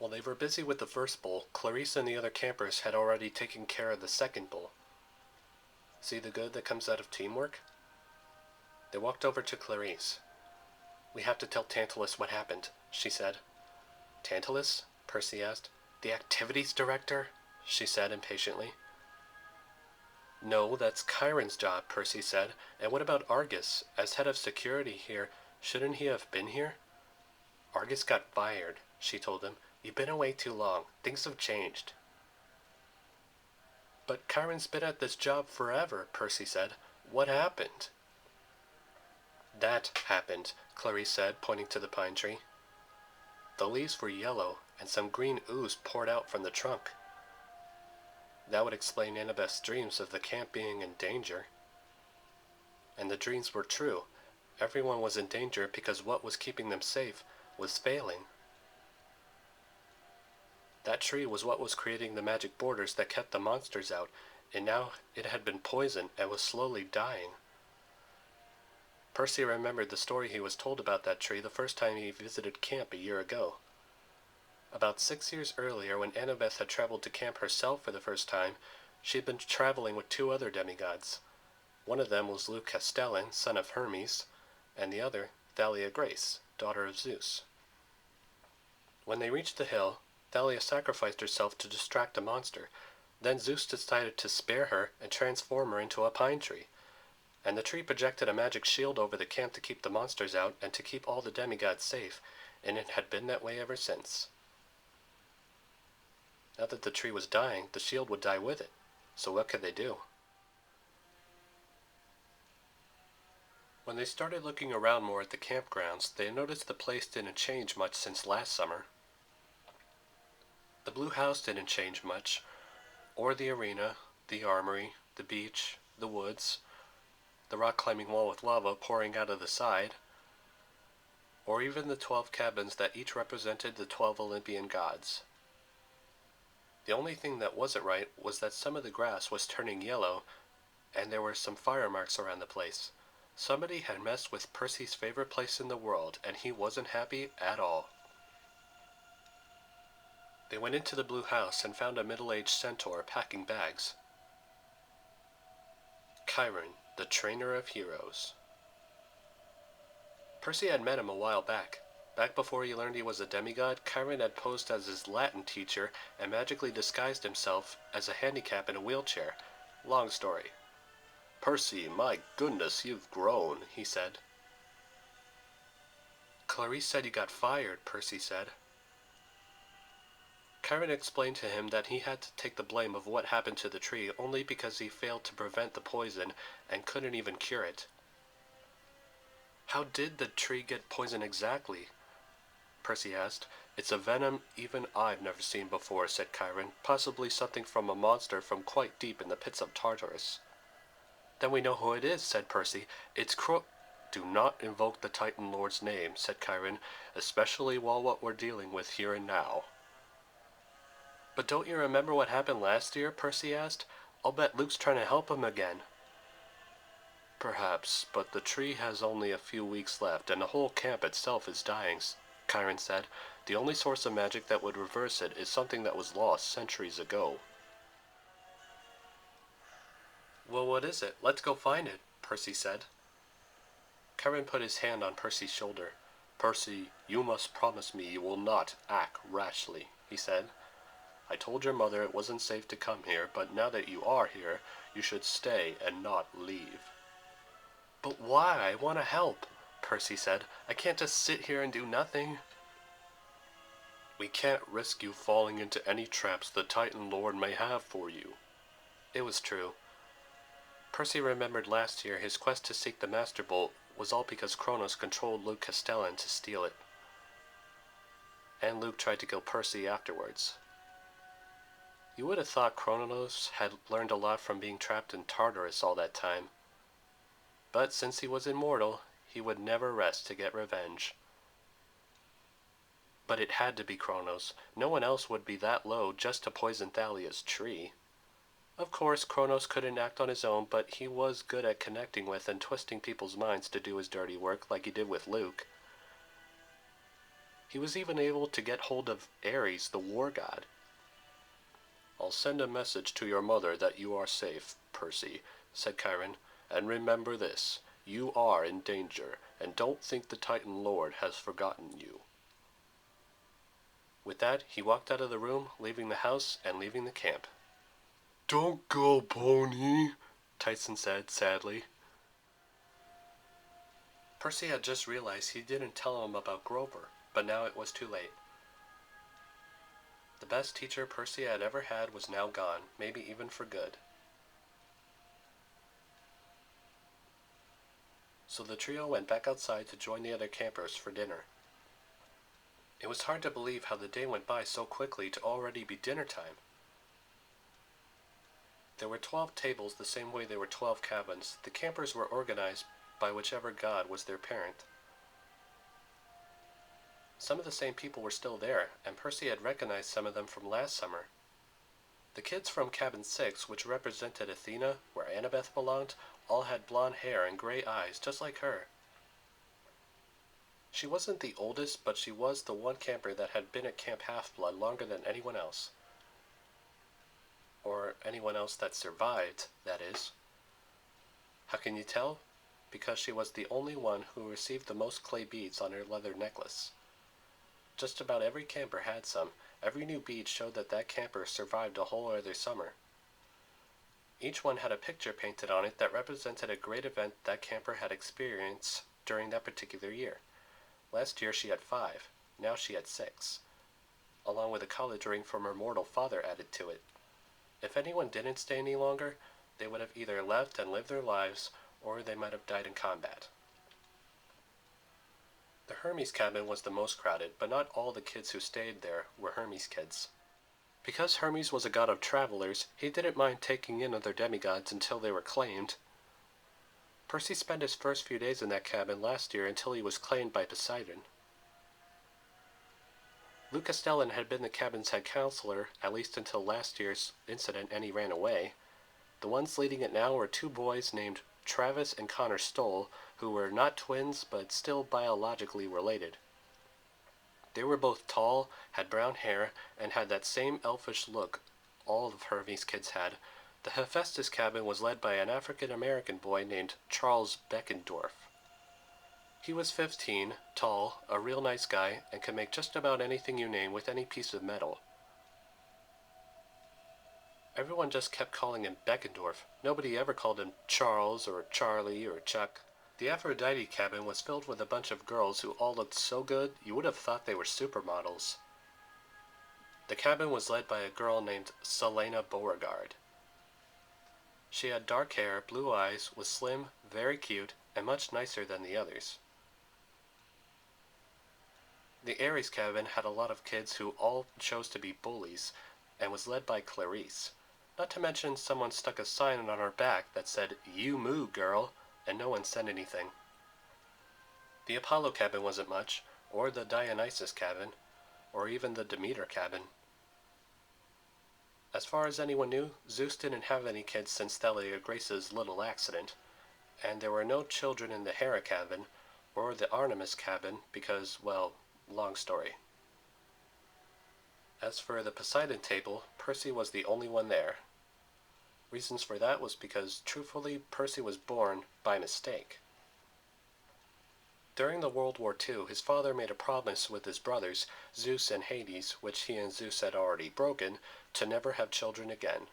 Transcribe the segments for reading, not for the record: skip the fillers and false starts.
While they were busy with the first bowl, Clarice and the other campers had already taken care of the second bowl. See the good that comes out of teamwork? They walked over to Clarice. "We have to tell Tantalus what happened," she said. "Tantalus?" Percy asked. "The activities director?" she said impatiently. "No, that's Chiron's job," Percy said. "And what about Argus? As head of security here, shouldn't he have been here?" "Argus got fired," she told him. "You've been away too long. Things have changed." "But Chiron's been at this job forever," Percy said. "What happened?" "That happened," Clarice said, pointing to the pine tree. The leaves were yellow, and some green ooze poured out from the trunk. That would explain Annabeth's dreams of the camp being in danger. And the dreams were true. Everyone was in danger because what was keeping them safe was failing. That tree was what was creating the magic borders that kept the monsters out, and now it had been poisoned and was slowly dying. Percy remembered the story he was told about that tree the first time he visited camp a year ago. About 6 years earlier, when Annabeth had traveled to camp herself for the first time, she had been traveling with 2 other demigods. One of them was Luke Castellan, son of Hermes, and the other, Thalia Grace, daughter of Zeus. When they reached the hill, Thalia sacrificed herself to distract a monster. Then Zeus decided to spare her and transform her into a pine tree. And the tree projected a magic shield over the camp to keep the monsters out and to keep all the demigods safe, and it had been that way ever since. Now that the tree was dying, the shield would die with it. So what could they do? When they started looking around more at the campgrounds, they noticed the place didn't change much since last summer. The blue house didn't change much, or the arena, the armory, the beach, the woods, the rock-climbing wall with lava pouring out of the side, or even the 12 cabins that each represented the 12 Olympian gods. The only thing that wasn't right was that some of the grass was turning yellow, and there were some fire marks around the place. Somebody had messed with Percy's favorite place in the world, and he wasn't happy at all. They went into the blue house and found a middle-aged centaur packing bags. Chiron, the trainer of heroes. Percy had met him a while back. Back before he learned he was a demigod, Chiron had posed as his Latin teacher and magically disguised himself as a handicap in a wheelchair. Long story. "Percy, my goodness, you've grown," he said. "Clarice said you got fired," Percy said. Chiron explained to him that he had to take the blame of what happened to the tree only because he failed to prevent the poison and couldn't even cure it. "How did the tree get poisoned exactly?" Percy asked. "It's a venom even I've never seen before," said Chiron. "Possibly something from a monster from quite deep in the pits of Tartarus." "Then we know who it is," said Percy. "It's "Do not invoke the Titan Lord's name," said Chiron, "especially while what we're dealing with here and now." "But don't you remember what happened last year?" Percy asked. "I'll bet Luke's trying to help him again." "Perhaps, but the tree has only a few weeks left, and the whole camp itself is dying," Chiron said. "The only source of magic that would reverse it is something that was lost centuries ago." "Well, what is it? Let's go find it," Percy said. Chiron put his hand on Percy's shoulder. "Percy, you must promise me you will not act rashly," he said. "I told your mother it wasn't safe to come here, but now that you are here, you should stay and not leave." "But why? I want to help," Percy said. "I can't just sit here and do nothing." "We can't risk you falling into any traps the Titan Lord may have for you." It was true. Percy remembered last year his quest to seek the Master Bolt was all because Kronos controlled Luke Castellan to steal it. And Luke tried to kill Percy afterwards. You would have thought Kronos had learned a lot from being trapped in Tartarus all that time. But since he was immortal, he would never rest to get revenge. But it had to be Kronos. No one else would be that low just to poison Thalia's tree. Of course, Kronos couldn't act on his own, but he was good at connecting with and twisting people's minds to do his dirty work like he did with Luke. He was even able to get hold of Ares, the war god. "I'll send a message to your mother that you are safe, Percy," said Chiron, "and remember this, you are in danger, and don't think the Titan Lord has forgotten you." With that, he walked out of the room, leaving the house and leaving the camp. "Don't go, pony," Tyson said sadly. Percy had just realized he didn't tell him about Grover, but now it was too late. The best teacher Percy had ever had was now gone, maybe even for good. So the trio went back outside to join the other campers for dinner. It was hard to believe how the day went by so quickly to already be dinner time. There were 12 tables the same way there were 12 cabins. The campers were organized by whichever god was their parent. Some of the same people were still there, and Percy had recognized some of them from last summer. The kids from Cabin 6, which represented Athena, where Annabeth belonged, all had blonde hair and gray eyes, just like her. She wasn't the oldest, but she was the one camper that had been at Camp Half-Blood longer than anyone else. Or anyone else that survived, that is. How can you tell? Because she was the only one who received the most clay beads on her leather necklace. Just about every camper had some. Every new bead showed that that camper survived a whole other summer. Each one had a picture painted on it that represented a great event that camper had experienced during that particular year. Last year she had 5, now she had 6, along with a college ring from her mortal father added to it. If anyone didn't stay any longer, they would have either left and lived their lives, or they might have died in combat. The Hermes cabin was the most crowded, but not all the kids who stayed there were Hermes kids. Because Hermes was a god of travelers, he didn't mind taking in other demigods until they were claimed. Percy spent his first few days in that cabin last year until he was claimed by Poseidon. Luke Castellan had been the cabin's head counselor, at least until last year's incident, and he ran away. The ones leading it now were 2 boys named Travis and Connor Stoll, who were not twins, but still biologically related. They were both tall, had brown hair, and had that same elfish look all of Hermes kids had. The Hephaestus cabin was led by an African-American boy named Charles Beckendorf. He was 15, tall, a real nice guy, and could make just about anything you name with any piece of metal. Everyone just kept calling him Beckendorf. Nobody ever called him Charles or Charlie or Chuck. The Aphrodite cabin was filled with a bunch of girls who all looked so good you would have thought they were supermodels. The cabin was led by a girl named Selena Beauregard. She had dark hair, blue eyes, was slim, very cute, and much nicer than the others. The Ares cabin had a lot of kids who all chose to be bullies, and was led by Clarice. Not to mention someone stuck a sign on her back that said, "You moo, girl," and no one said anything. The Apollo cabin wasn't much, or the Dionysus cabin, or even the Demeter cabin. As far as anyone knew, Zeus didn't have any kids since Thalia Grace's little accident, and there were no children in the Hera cabin, or the Artemis cabin, because, well, long story. As for the Poseidon table, Percy was the only one there. Reasons for that was because, truthfully, Percy was born by mistake. During the World War II, his father made a promise with his brothers, Zeus and Hades, which he and Zeus had already broken, to never have children again.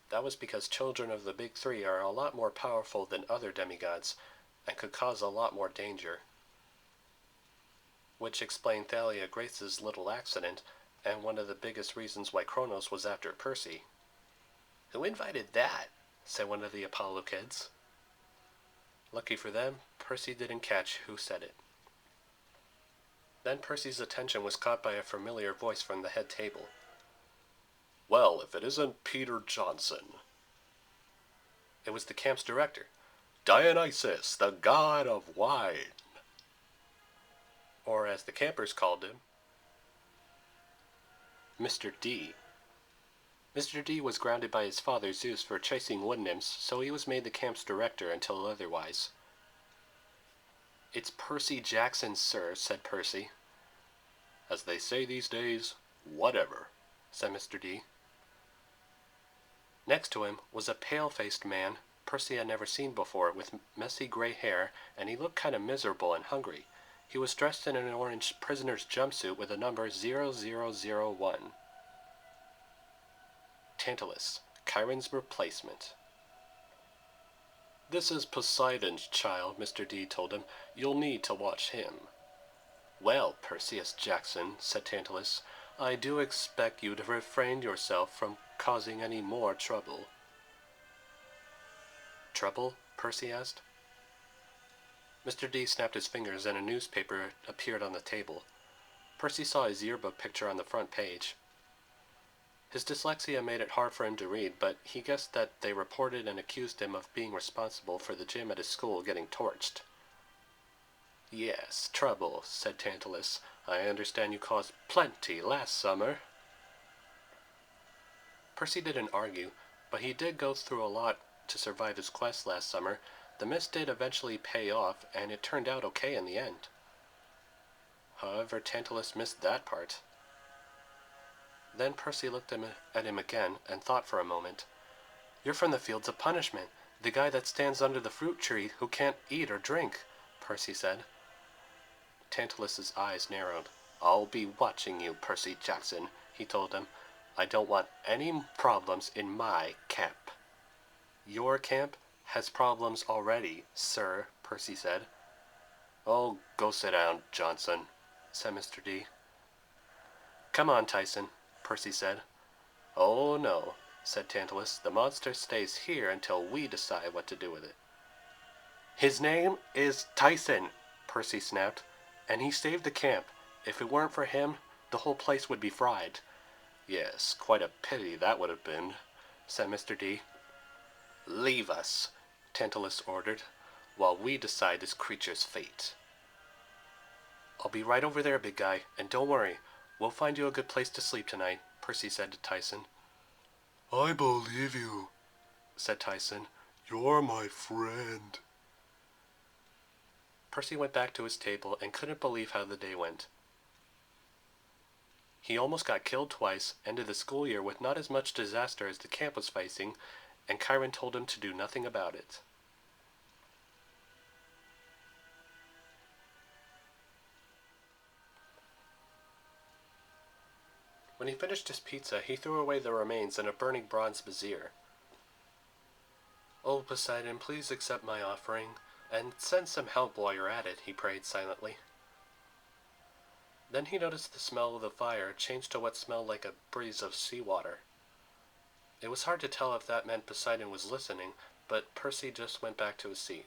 That was because children of the Big Three are a lot more powerful than other demigods, and could cause a lot more danger. Which explained Thalia Grace's little accident, and one of the biggest reasons why Kronos was after Percy. "Who invited that?" said one of the Apollo kids. Lucky for them, Percy didn't catch who said it. Then Percy's attention was caught by a familiar voice from the head table. "Well, if it isn't Peter Johnson." It was the camp's director, Dionysus, the god of wine. Or as the campers called him, Mr. D. Mr. D was grounded by his father Zeus for chasing wood nymphs, so he was made the camp's director until otherwise. It's Percy Jackson, sir, said Percy. As they say these days, whatever, said Mr. D. Next to him was a pale-faced man Percy had never seen before, with messy gray hair, and he looked kind of miserable and hungry. He was dressed in an orange prisoner's jumpsuit with the number 0001. Tantalus, Chiron's replacement. This is Poseidon's child, Mr. D told him. You'll need to watch him. Well, Perseus Jackson, said Tantalus, I do expect you to refrain yourself from causing any more trouble. Trouble? Percy asked. Mr. D snapped his fingers and a newspaper appeared on the table. Percy saw his yearbook picture on the front page. His dyslexia made it hard for him to read, but he guessed that they reported and accused him of being responsible for the gym at his school getting torched. Yes, trouble, said Tantalus. I understand you caused plenty last summer. Percy didn't argue, but he did go through a lot to survive his quest last summer. The mist did eventually pay off, and it turned out okay in the end. However, Tantalus missed that part. Then Percy looked at him again and thought for a moment. You're from the Fields of Punishment, the guy that stands under the fruit tree who can't eat or drink, Percy said. Tantalus's eyes narrowed. I'll be watching you, Percy Jackson, he told him. I don't want any problems in my camp. Your camp has problems already, sir, Percy said. Oh, go sit down, Johnson, said Mr. D. Come on, Tyson, Percy said. Oh, no, said Tantalus. The monster stays here until we decide what to do with it. His name is Tyson, Percy snapped, and he saved the camp. If it weren't for him, the whole place would be fried. Yes, quite a pity that would have been, said Mr. D. Leave us, Tantalus ordered, while we decide this creature's fate. I'll be right over there, big guy, and don't worry, we'll find you a good place to sleep tonight, Percy said to Tyson. I believe you, said Tyson. You're my friend. Percy went back to his table and couldn't believe how the day went. He almost got killed twice, ended the school year with not as much disaster as the camp was facing, and Chiron told him to do nothing about it. When he finished his pizza, he threw away the remains in a burning bronze brazier. Oh, Poseidon, please accept my offering, and send some help while you're at it, he prayed silently. Then he noticed the smell of the fire changed to what smelled like a breeze of seawater. It was hard to tell if that meant Poseidon was listening, but Percy just went back to his seat.